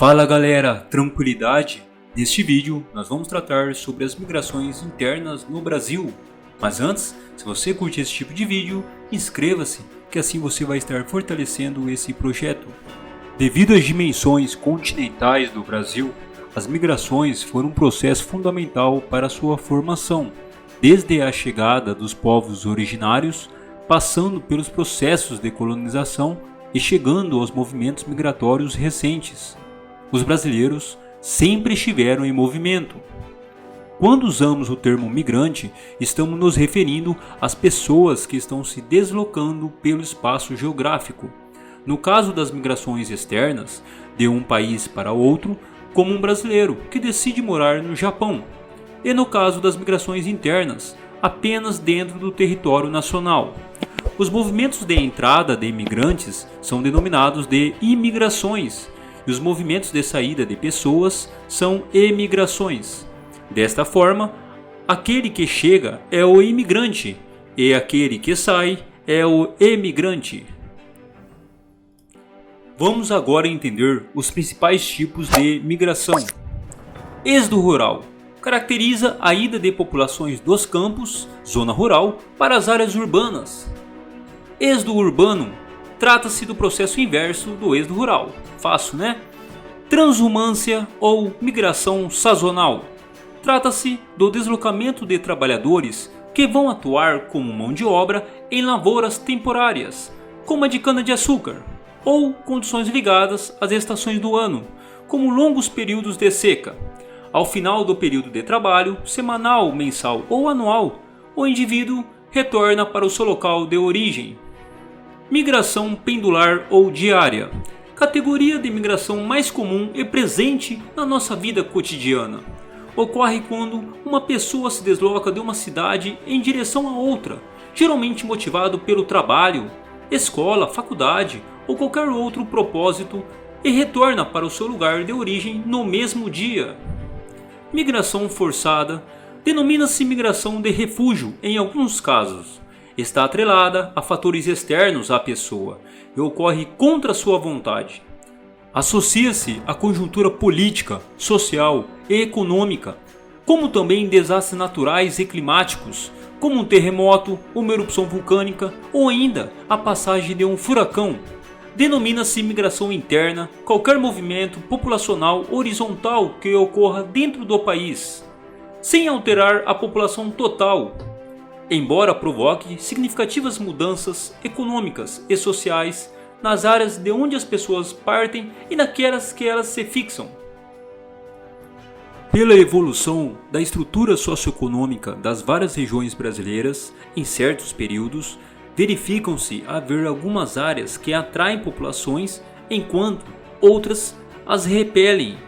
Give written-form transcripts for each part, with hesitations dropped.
Fala galera, tranquilidade? Neste vídeo nós vamos tratar sobre as migrações internas no Brasil. Mas antes, se você curte esse tipo de vídeo, inscreva-se, que assim você vai estar fortalecendo esse projeto. Devido às dimensões continentais do Brasil, as migrações foram um processo fundamental para sua formação, desde a chegada dos povos originários, passando pelos processos de colonização e chegando aos movimentos migratórios recentes. Os brasileiros sempre estiveram em movimento. Quando usamos o termo migrante, estamos nos referindo às pessoas que estão se deslocando pelo espaço geográfico. No caso das migrações externas, de um país para outro, como um brasileiro que decide morar no Japão. E no caso das migrações internas, apenas dentro do território nacional. Os movimentos de entrada de imigrantes são denominados de imigrações, e os movimentos de saída de pessoas são emigrações. Desta forma, aquele que chega é o imigrante e aquele que sai é o emigrante. Vamos agora entender os principais tipos de migração. Êxodo rural caracteriza a ida de populações dos campos, zona rural, para as áreas urbanas. Êxodo urbano trata-se do processo inverso do êxodo rural. Fácil, né? Transhumância ou migração sazonal. Trata-se do deslocamento de trabalhadores que vão atuar como mão de obra em lavouras temporárias, como a de cana-de-açúcar, ou condições ligadas às estações do ano, como longos períodos de seca. Ao final do período de trabalho, semanal, mensal ou anual, o indivíduo retorna para o seu local de origem. Migração pendular ou diária. Categoria de migração mais comum e presente na nossa vida cotidiana. Ocorre quando uma pessoa se desloca de uma cidade em direção a outra, geralmente motivado pelo trabalho, escola, faculdade ou qualquer outro propósito, e retorna para o seu lugar de origem no mesmo dia. Migração forçada denomina-se migração de refúgio em alguns casos. Está atrelada a fatores externos à pessoa e ocorre contra sua vontade. Associa-se à conjuntura política, social e econômica, como também desastres naturais e climáticos, como um terremoto, uma erupção vulcânica ou ainda a passagem de um furacão. Denomina-se migração interna qualquer movimento populacional horizontal que ocorra dentro do país, sem alterar a população total, embora provoque significativas mudanças econômicas e sociais nas áreas de onde as pessoas partem e naquelas que elas se fixam. Pela evolução da estrutura socioeconômica das várias regiões brasileiras, em certos períodos, verificam-se haver algumas áreas que atraem populações, enquanto outras as repelem.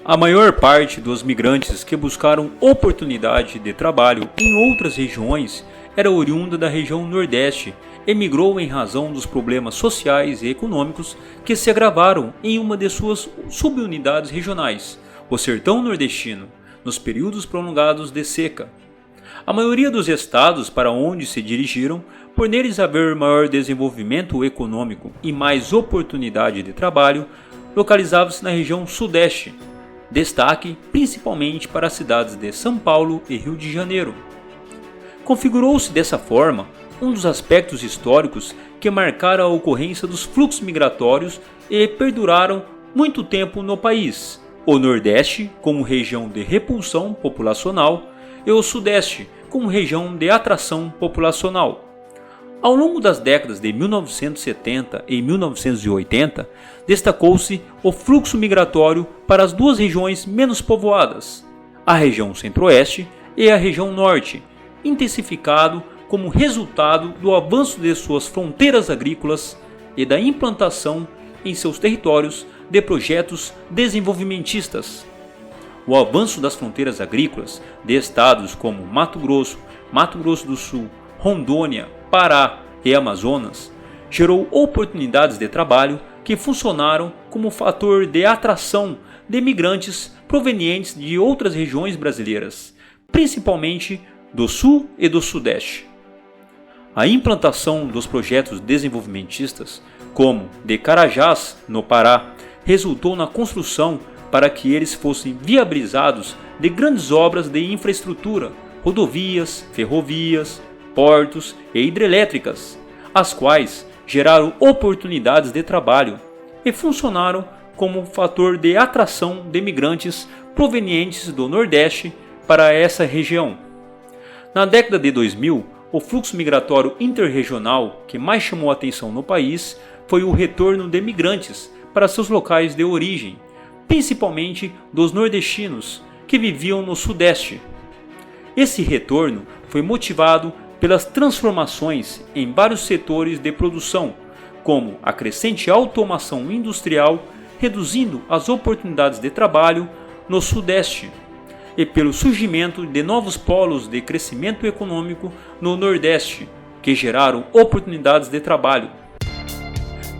A maior parte dos migrantes que buscaram oportunidade de trabalho em outras regiões era oriunda da região Nordeste e migrou em razão dos problemas sociais e econômicos que se agravaram em uma de suas subunidades regionais, o Sertão Nordestino, nos períodos prolongados de seca. A maioria dos estados para onde se dirigiram, por neles haver maior desenvolvimento econômico e mais oportunidade de trabalho, localizava-se na região Sudeste. Destaque principalmente para as cidades de São Paulo e Rio de Janeiro. Configurou-se dessa forma um dos aspectos históricos que marcaram a ocorrência dos fluxos migratórios e perduraram muito tempo no país: o Nordeste como região de repulsão populacional e o Sudeste como região de atração populacional. Ao longo das décadas de 1970 e 1980, destacou-se o fluxo migratório para as duas regiões menos povoadas, a região Centro-Oeste e a região Norte, intensificado como resultado do avanço de suas fronteiras agrícolas e da implantação em seus territórios de projetos desenvolvimentistas. O avanço das fronteiras agrícolas de estados como Mato Grosso do Sul, Rondônia, Pará e Amazonas gerou oportunidades de trabalho que funcionaram como fator de atração de imigrantes provenientes de outras regiões brasileiras, principalmente do Sul e do Sudeste. A implantação dos projetos desenvolvimentistas, como de Carajás, no Pará, resultou na construção, para que eles fossem viabilizados, de grandes obras de infraestrutura, rodovias, ferrovias, portos e hidrelétricas, as quais geraram oportunidades de trabalho e funcionaram como fator de atração de imigrantes provenientes do Nordeste para essa região. Na década de 2000, o fluxo migratório interregional que mais chamou a atenção no país foi o retorno de imigrantes para seus locais de origem, principalmente dos nordestinos que viviam no Sudeste. Esse retorno foi motivado pelas transformações em vários setores de produção, como a crescente automação industrial, reduzindo as oportunidades de trabalho no Sudeste, e pelo surgimento de novos polos de crescimento econômico no Nordeste, que geraram oportunidades de trabalho.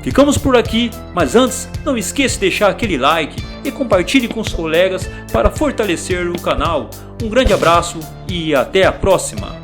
Ficamos por aqui, mas antes não esqueça de deixar aquele like e compartilhe com os colegas para fortalecer o canal. Um grande abraço e até a próxima!